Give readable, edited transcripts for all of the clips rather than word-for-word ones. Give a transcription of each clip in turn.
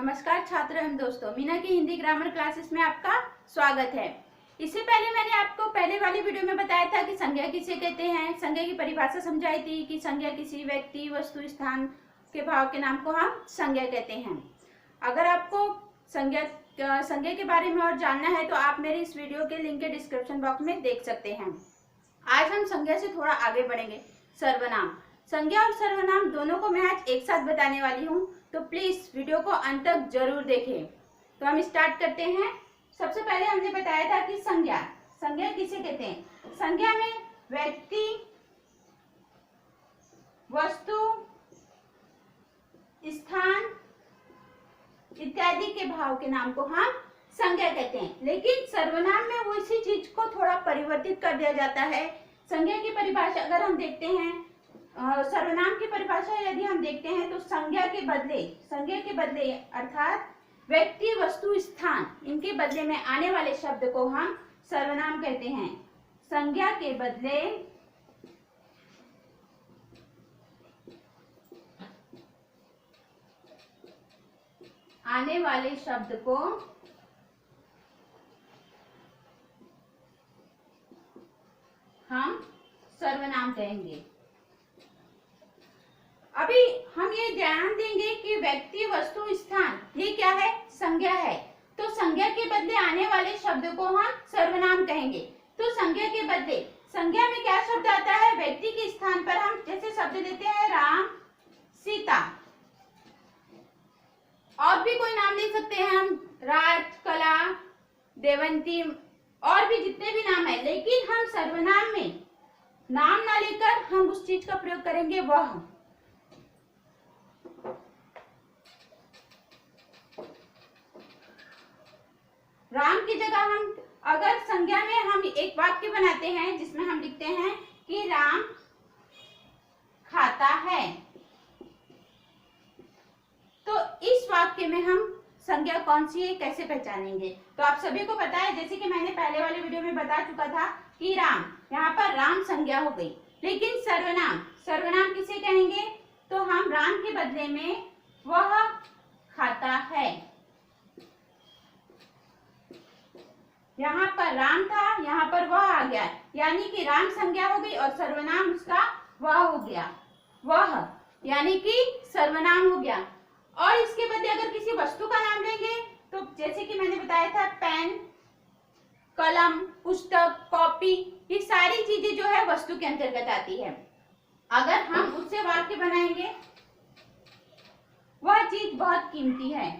नमस्कार छात्र एवं दोस्तों, मीना की हिंदी ग्रामर क्लासेस में आपका स्वागत है। इससे पहले मैंने आपको पहले वाली वीडियो में बताया था कि संज्ञा किसे कहते हैं। संज्ञा की परिभाषा समझाई थी कि संज्ञा किसी व्यक्ति, वस्तु, स्थान के भाव के नाम को हम संज्ञा कहते हैं। अगर आपको संज्ञा के बारे में और जानना है तो आप मेरे इस वीडियो के लिंक के डिस्क्रिप्शन बॉक्स में देख सकते हैं। आज हम संज्ञा से थोड़ा आगे बढ़ेंगे। सर्वनाम, संज्ञा और सर्वनाम दोनों को मैं आज एक साथ बताने वाली हूँ, तो प्लीज वीडियो को अंत तक जरूर देखें। तो हम स्टार्ट करते हैं। सबसे पहले हमने बताया था कि संज्ञा किसे कहते हैं। संज्ञा में व्यक्ति, वस्तु, स्थान इत्यादि के भाव के नाम को हम संज्ञा कहते हैं। लेकिन सर्वनाम में वो इसी चीज को थोड़ा परिवर्तित कर दिया जाता है। संज्ञा की परिभाषा अगर हम देखते हैं, सर्वनाम की परिभाषा यदि हम देखते हैं तो संज्ञा के बदले अर्थात व्यक्ति, वस्तु, स्थान, इनके बदले में आने वाले शब्द को हम सर्वनाम कहते हैं। संज्ञा के बदले आने वाले शब्द को हम सर्वनाम कहेंगे। अभी हम ये ध्यान देंगे कि व्यक्ति, वस्तु, स्थान ये क्या है, संज्ञा है। तो संज्ञा के बदले आने वाले शब्द को हम सर्वनाम कहेंगे। तो संज्ञा के बदले, संज्ञा में क्या शब्द आता है, व्यक्ति के स्थान पर हम जैसे शब्द देते हैं राम, सीता, और भी कोई नाम ले सकते हैं हम, राज, कला, देवंती, और भी जितने भी नाम है। लेकिन हम सर्वनाम में नाम ना लेकर हम उस चीज का प्रयोग करेंगे वह। राम की जगह हम अगर संज्ञा में हम एक वाक्य बनाते हैं जिसमें हम लिखते हैं कि राम खाता है, तो इस वाक्य में हम संज्ञा कौन सी है, कैसे पहचानेंगे। तो आप सभी को पता है, जैसे कि मैंने पहले वाले वीडियो में बता चुका था कि राम, यहाँ पर राम संज्ञा हो गई। लेकिन सर्वनाम किसे कहेंगे, तो हम राम के बदले में वह खाता है। यहाँ पर राम था, यहाँ पर वह आ गया, यानी कि राम संज्ञा हो गई और सर्वनाम उसका वह हो गया। वह यानी कि सर्वनाम हो गया। और इसके बदले अगर किसी वस्तु का नाम लेंगे तो जैसे कि मैंने बताया था, पेन, कलम, पुस्तक, कॉपी, ये सारी चीजें जो है वस्तु के अंतर्गत आती है। अगर हम उससे वाक्य बनाएंगे, वह चीज बहुत कीमती है।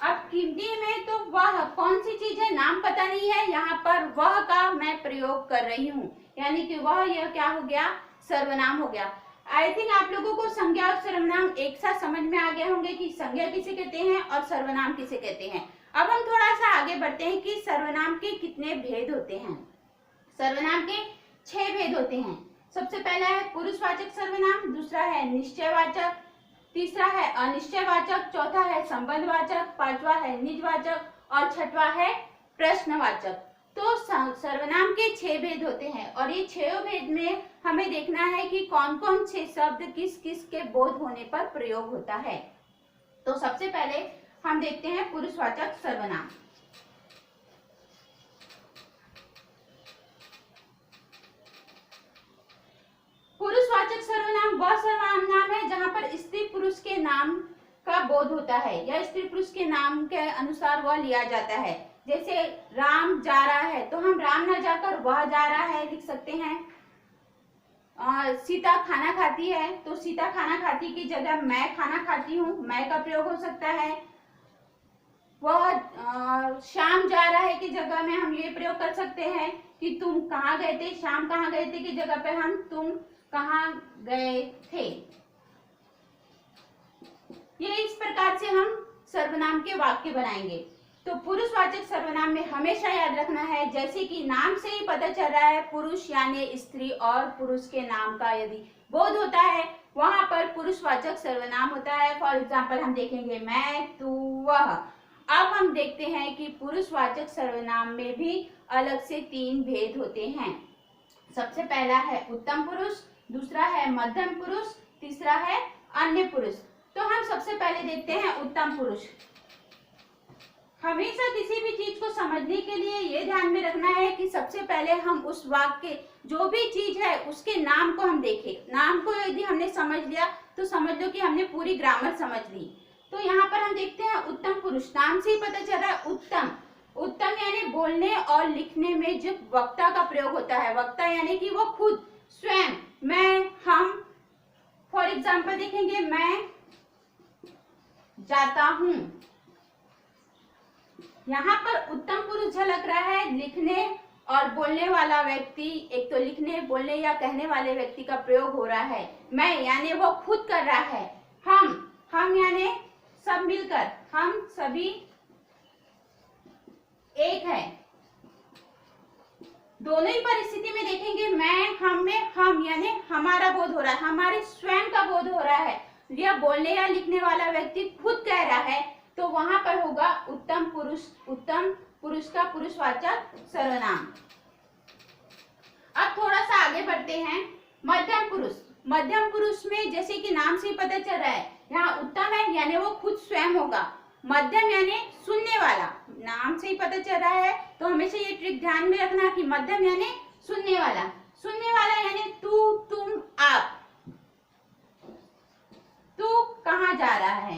अब कीमती में तो वह कौन सी चीज है, नाम पता नहीं है, यहाँ पर वह का मैं प्रयोग कर रही हूँ, यानी कि वह, यह क्या हो गया, सर्वनाम हो गया। आई थिंक आप लोगों को संज्ञा और सर्वनाम एक साथ समझ में आ गए होंगे कि संज्ञा किसे कहते हैं और सर्वनाम किसे कहते हैं। अब हम थोड़ा सा आगे बढ़ते हैं कि सर्वनाम के कितने भेद होते हैं। सर्वनाम के 6 भेद होते हैं। सबसे पहला है पुरुषवाचक सर्वनाम, दूसरा है निश्चयवाचक, तीसरा है अनिश्चयवाचक, चौथा है संबंधवाचक, पांचवा है निजवाचक और छठवा है प्रश्नवाचक। तो सर्वनाम के 6 भेद होते हैं और ये 6 भेद में हमें देखना है कि कौन कौन से शब्द किस किस के बोध होने पर प्रयोग होता है। तो सबसे पहले हम देखते हैं पुरुषवाचक सर्वनाम। पुरुषवाचक सर्वनाम वह सर्वनाम है जहां पर स्त्री पुरुष के नाम का बोध होता है या स्त्री पुरुष के नाम के अनुसार वह लिया जाता है। जैसे राम जा रहा है तो हम राम ना जाकर वह जा रहा है लिख सकते हैं। सीता खाना खाती है तो सीता खाना खाती की जगह मैं खाना खाती हूँ, मैं का प्रयोग हो सकता है। वह शाम जा रहा है की जगह में हम ये प्रयोग कर सकते हैं कि तुम कहाँ गए थे, शाम कहाँ गए थे की जगह पे हम तुम कहाँ गए थे। ये इस प्रकार से हम सर्वनाम के वाक्य बनाएंगे। तो पुरुषवाचक सर्वनाम में हमेशा याद रखना है, जैसे कि नाम से ही पता चल रहा है पुरुष यानी स्त्री और पुरुष के नाम का यदि बोध होता है वहां पर पुरुषवाचक सर्वनाम होता है। फॉर एग्जाम्पल हम देखेंगे मैं, तू, वह। अब हम देखते हैं कि पुरुषवाचक सर्वनाम में भी अलग से 3 भेद होते हैं। सबसे पहला है उत्तम पुरुष, दूसरा है मध्यम पुरुष, तीसरा है अन्य पुरुष। तो हम सबसे पहले देखते हैं उत्तम पुरुष। हमेशा किसी भी चीज को समझने के लिए ये ध्यान में रखना है कि सबसे पहले हम उस वाक्य, जो भी चीज है उसके नाम को हम देखें। नाम को यदि हमने समझ लिया तो समझ लो कि हमने पूरी ग्रामर समझ ली। तो यहाँ पर हम देखते हैं उत्तम पुरुष, नाम से ही पता चल रहा है उत्तम। उत्तम यानी बोलने और लिखने में जो वक्ता का प्रयोग होता है। वक्ता यानी कि वो खुद स्वयं, मैं, हम। फॉर एग्जाम्पल देखेंगे, मैं जाता हूं। यहाँ पर उत्तम पुरुष झलक रहा है। लिखने और बोलने वाला व्यक्ति, एक तो लिखने, बोलने या कहने वाले व्यक्ति का प्रयोग हो रहा है। मैं यानी वो खुद कर रहा है। हम यानी सब मिलकर, हम सभी एक है। दोनों ही परिस्थिति में देखेंगे, मैं, हम में हम यानी हमारा बोध हो रहा है, हमारे स्वयं का बोध हो रहा है। या बोलने या लिखने वाला व्यक्ति खुद कह रहा है, तो वहां पर होगा उत्तम पुरुष। उत्तम पुरुष का पुरुषवाचक सर्वनाम। अब थोड़ा सा आगे बढ़ते हैं, मध्यम पुरुष। मध्यम पुरुष में जैसे कि नाम से ही पता चल रहा है, यहाँ उत्तम है यानी वो खुद स्वयं होगा। मध्यम यानी सुनने वाला, नाम से ही पता चल रहा है, तो हमेशा ये ट्रिक ध्यान में रखना कि मध्यम यानी सुनने वाला। सुनने वाला यानी तू, तुम, आप। तू कहाँ जा रहा है,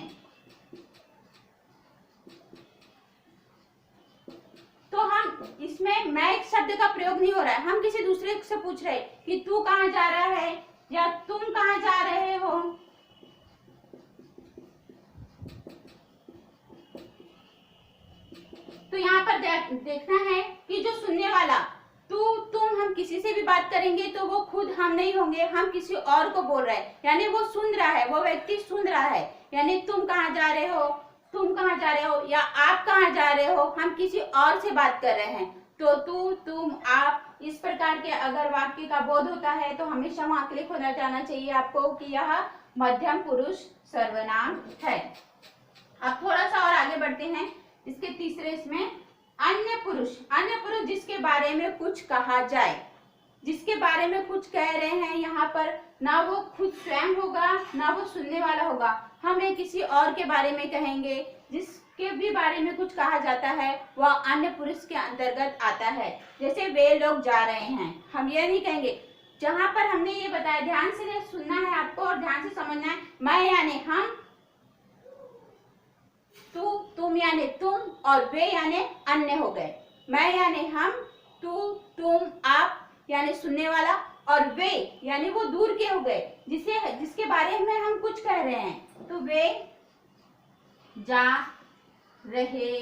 तो हम इसमें मैं एक शब्द का प्रयोग नहीं हो रहा है। हम किसी दूसरे से पूछ रहे कि तू कहाँ जा रहा है या तुम कहाँ जा रहे हो। तो यहाँ पर देखना है कि जो सुनने वाला तू, तुम, हम किसी से भी बात करेंगे तो वो खुद हम नहीं होंगे, हम किसी और को बोल रहे हैं, यानी वो सुन रहा है, वो व्यक्ति सुन रहा है। यानी तुम कहाँ जा रहे हो, तुम कहाँ जा रहे हो या आप कहाँ जा रहे हो, हम किसी और से बात कर रहे हैं। तो तू, तुम, आप, इस प्रकार के अगर वाक्य का बोध होता है तो हमेशा वहां क्लिक होना जाना चाहिए आपको कि यह मध्यम पुरुष सर्वनाम है। अब थोड़ा सा और आगे बढ़ते हैं, इसके तीसरे इसमें अन्य पुरुष। अन्य पुरुष जिसके बारे में कुछ कहा जाए, जिसके बारे में कुछ कह रहे हैं। यहाँ पर ना वो खुद स्वयं होगा ना वो सुनने वाला होगा, हमें किसी और के बारे में कहेंगे। जिसके भी बारे में कुछ कहा जाता है वह अन्य पुरुष के अंतर्गत आता है। जैसे वे लोग जा रहे हैं, हम ये नहीं कहेंगे। जहां पर हमने ये बताया, ध्यान से सुनना है आपको और ध्यान से समझना है। मैं यानी हम, तू, तुम यानी तुम और वे यानी अन्य हो गए। मैं यानी हम, तू, तुम, आप यानी सुनने वाला, और वे यानी वो दूर के हो गए, जिसके बारे में हम कुछ कह रहे हैं। तो वे जा रहे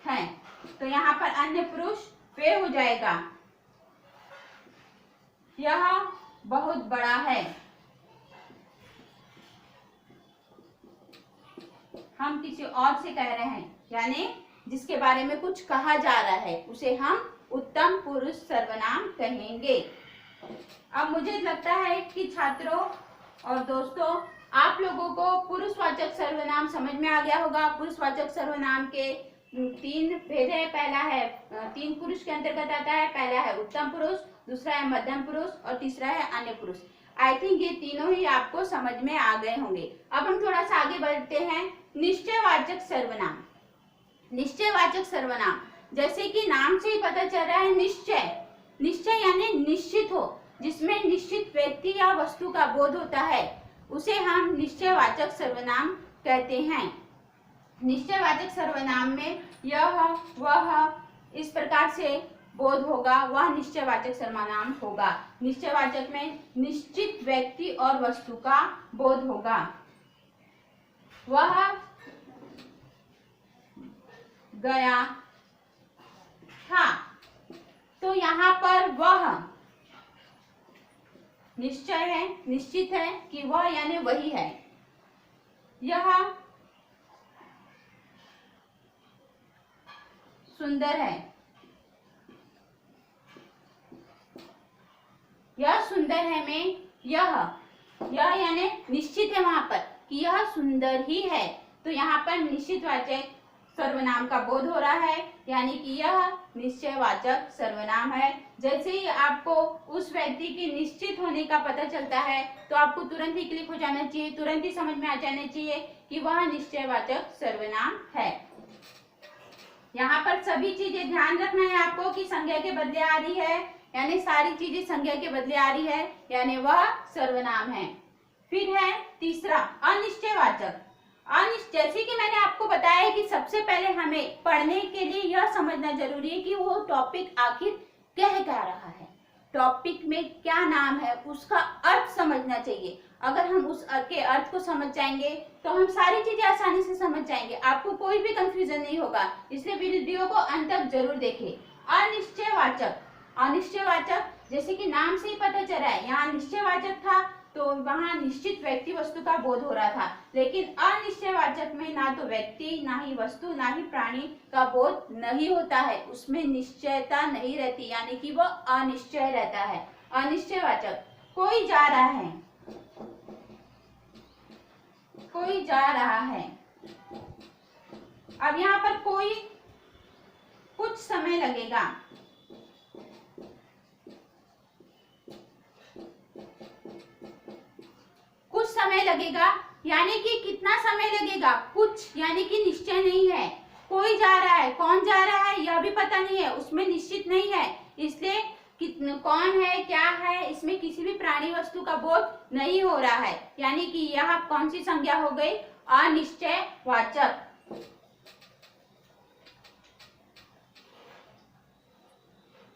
हैं, तो यहाँ पर अन्य पुरुष वे हो जाएगा। यह बहुत बड़ा है, हम किसी और से कह रहे हैं, यानी जिसके बारे में कुछ कहा जा रहा है उसे हम उत्तम पुरुष सर्वनाम कहेंगे। अब मुझे लगता है कि छात्रों और दोस्तों, आप लोगों को पुरुषवाचक सर्वनाम समझ में आ गया होगा। पुरुषवाचक सर्वनाम के 3 भेद है। पहला है 3 पुरुष के अंतर्गत आता है। पहला है उत्तम पुरुष, दूसरा है मध्यम पुरुष और तीसरा है अन्य पुरुष। आई थिंक ये तीनों ही आपको समझ में आ गए होंगे। अब हम थोड़ा सा आगे बढ़ते हैं, निश्चयवाचक सर्वनाम। निश्चयवाचक सर्वनाम, जैसे कि नाम से ही पता चल रहा है, निश्चय। निश्चय यानी निश्चित हो, जिसमें निश्चित व्यक्ति या वस्तु का बोध होता है, उसे हम निश्चयवाचक सर्वनाम कहते हैं। निश्चयवाचक सर्वनाम में यह, वह, इस प्रकार से बोध होगा, वह निश्चयवाचक सर्वनाम होगा। निश्चयवाचक में निश्चित व्यक्ति और वस्तु का बोध होगा। वह गया था, तो यहाँ पर वह निश्चय है, निश्चित है कि वह यानी वही है। यह सुंदर है, यह सुंदर है में यह यानी निश्चित है वहां पर कि यह सुंदर ही है, तो यहाँ पर निश्चितवाचक सर्वनाम का बोध हो रहा है, यानी कि यह निश्चयवाचक सर्वनाम है। जैसे ही आपको उस व्यक्ति के निश्चित होने का पता चलता है तो आपको तुरंत ही क्लिक हो जाना चाहिए, तुरंत ही समझ में आ जाना चाहिए कि वह निश्चयवाचक सर्वनाम है। यहाँ पर सभी चीजें ध्यान रखना है आपको कि संज्ञा के बदले आ रही है, यानी सारी चीजें संज्ञा के बदले आ रही है, यानी वह सर्वनाम है। फिर है तीसरा अनिश्चयवाचक। जैसे कि मैंने आपको बताया है कि सबसे पहले हमें पढ़ने के लिए यह समझना जरूरी है कि वो टॉपिक आखिर कह क्या रहा है, टॉपिक में क्या नाम है, उसका अर्थ समझना चाहिए। अगर हम उस के अर्थ को समझ जाएंगे तो हम सारी चीजें आसानी से समझ जाएंगे, आपको कोई भी कंफ्यूजन नहीं होगा। इसलिए वीडियो को अंत तक जरूर देखें। अनिश्चयवाचक जैसे कि नाम से ही पता चल रहा है, यहाँ निश्चयवाचक था तो वहां निश्चित व्यक्ति वस्तु का बोध हो रहा था, लेकिन अनिश्चयवाचक में ना तो व्यक्ति, ना ही वस्तु, ना ही प्राणी का बोध नहीं होता है, उसमें निश्चयता नहीं रहती, यानी कि वो अनिश्चय रहता है। अनिश्चयवाचक कोई जा रहा है, कोई जा रहा है। अब यहाँ पर कोई कुछ समय लगेगा, कुछ समय लगेगा यानी कि कितना समय लगेगा, कुछ यानी कि निश्चय नहीं है। कोई जा रहा है, कौन जा रहा है यह भी पता नहीं है, उसमें निश्चित नहीं है, इसलिए कितने कौन है क्या है इसमें किसी भी प्राणी वस्तु का बोध नहीं हो रहा है, यानी कि यह कौन सी संज्ञा हो गई, अनिश्चयवाचक।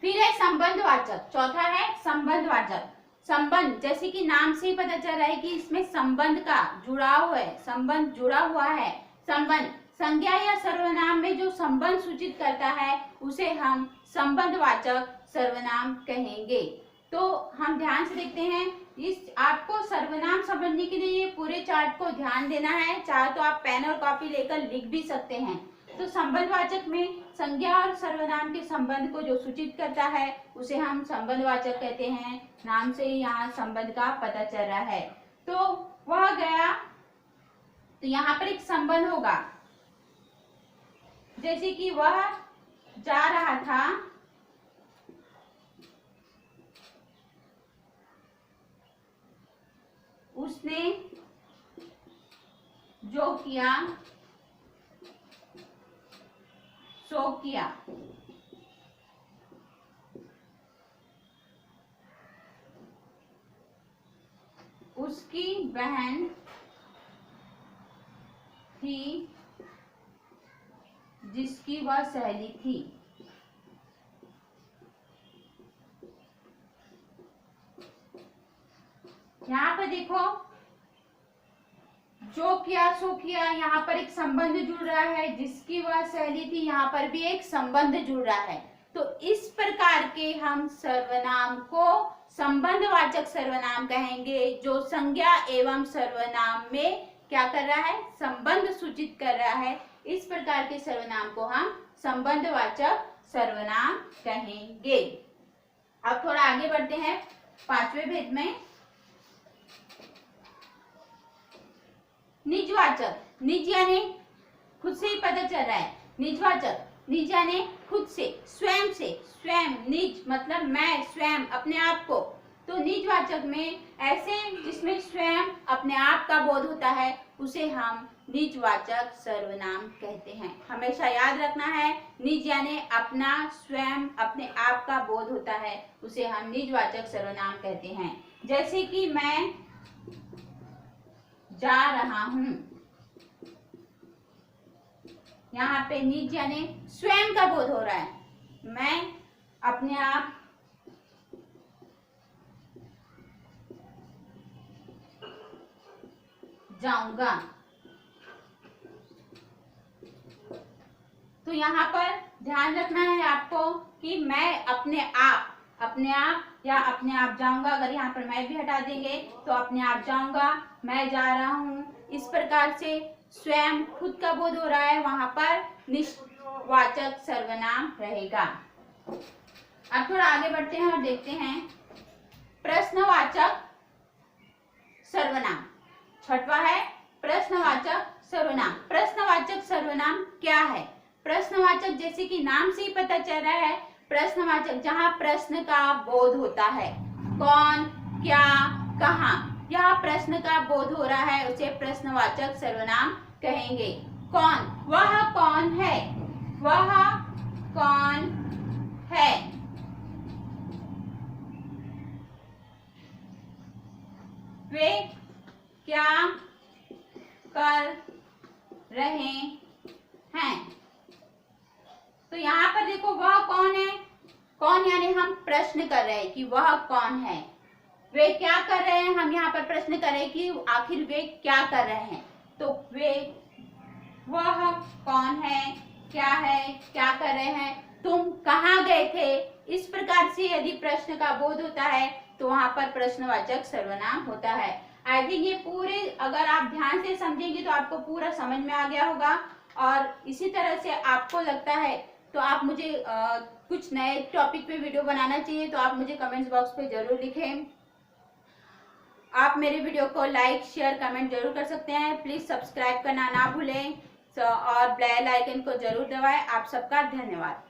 फिर है संबंधवाचक, चौथा है संबंधवाचक। संबंध जैसे कि नाम से ही पता चल रहा है कि इसमें संबंध का जुड़ाव है, संबंध जुड़ा हुआ है। संबंध संज्ञा या सर्वनाम में जो संबंध सूचित करता है उसे हम संबंधवाचक सर्वनाम कहेंगे। तो हम ध्यान से देखते हैं, इस आपको सर्वनाम समझने के लिए ये पूरे चार्ट को ध्यान देना है, चाहे तो आप पेन और कॉपी लेकर लिख भी सकते हैं। तो संबंधवाचक में संज्ञा और सर्वनाम के संबंध को जो सूचित करता है उसे हम संबंधवाचक कहते हैं। नाम से ही यहाँ संबंध का पता चल रहा है। तो वह गया, तो यहाँ पर एक संबंध होगा, जैसे कि वह जा रहा था, उसने जो किया सो किया। उसकी बहन थी जिसकी वह सहेली थी। यहाँ पर देखो, जो किया सो किया, यहाँ पर एक संबंध जुड़ रहा है, जिसकी वह सहेली थी, यहाँ पर भी एक संबंध जुड़ रहा है। तो इस प्रकार के हम सर्वनाम को संबंधवाचक सर्वनाम कहेंगे, जो संज्ञा एवं सर्वनाम में क्या कर रहा है, संबंध सूचित कर रहा है। इस प्रकार के सर्वनाम को हम संबंधवाचक सर्वनाम कहेंगे। अब थोड़ा आगे बढ़ते हैं पांचवें भेद में। निजवाचक, निज यानी खुद से ही पता चल रहा है, निजवाचक निज यानी खुद से, स्वयं से, स्वयं, निज मतलब मैं, स्वयं, अपने आप को। तो निजवाचक में ऐसे जिसमें स्वयं अपने आप का बोध होता है उसे हम निजवाचक सर्वनाम कहते हैं। हमेशा याद रखना है, निज यानी अपना, स्वयं, अपने आप का बोध होता है, उसे हम निजवाचक सर्वनाम कहते हैं। जैसे कि मैं जा रहा हूं, यहाँ पे निज यानी स्वयं का बोध हो रहा है, मैं अपने आप जाऊंगा। तो यहाँ पर ध्यान रखना है आपको कि मैं अपने आप या अपने आप जाऊंगा। अगर यहाँ पर मैं भी हटा देंगे तो अपने आप जाऊंगा, मैं जा रहा हूं, इस प्रकार से स्वयं खुद का बोध हो रहा है, वहां पर निजवाचक सर्वनाम रहेगा। अब थोड़ा आगे बढ़ते हैं और देखते हैं प्रश्नवाचक सर्वनाम। छठवां है प्रश्नवाचक सर्वनाम। प्रश्नवाचक सर्वनाम क्या है? प्रश्नवाचक जैसे कि नाम से ही पता चल रहा है, प्रश्नवाचक जहाँ प्रश्न का बोध होता है, कौन, क्या, कहाँ, यह प्रश्न का बोध हो रहा है उसे प्रश्नवाचक सर्वनाम कहेंगे। कौन, वह कौन है, वह कौन है। वे क्या कर रहे हैं। तो यहाँ पर देखो वह कौन है, कौन यानी हम प्रश्न कर रहे हैं कि वह कौन है। वे क्या कर रहे हैं, हम यहाँ पर प्रश्न कर रहे हैं कि आखिर वे क्या कर रहे हैं। तो वे, वह कौन है, क्या है, क्या कर रहे हैं, तुम कहाँ गए थे। इस प्रकार से यदि प्रश्न का बोध होता है तो वहां पर प्रश्नवाचक सर्वनाम होता है। आई थिंक ये पूरे अगर आप ध्यान से समझेंगे तो आपको पूरा समझ में आ गया होगा। और इसी तरह से आपको लगता है तो आप मुझे कुछ नए टॉपिक पे वीडियो बनाना चाहिए तो आप मुझे कमेंट्स बॉक्स पे जरूर लिखें। आप मेरे वीडियो को लाइक, शेयर, कमेंट जरूर कर सकते हैं। प्लीज सब्सक्राइब करना ना भूलें और बेल आइकन को जरूर दबाएं। आप सबका धन्यवाद।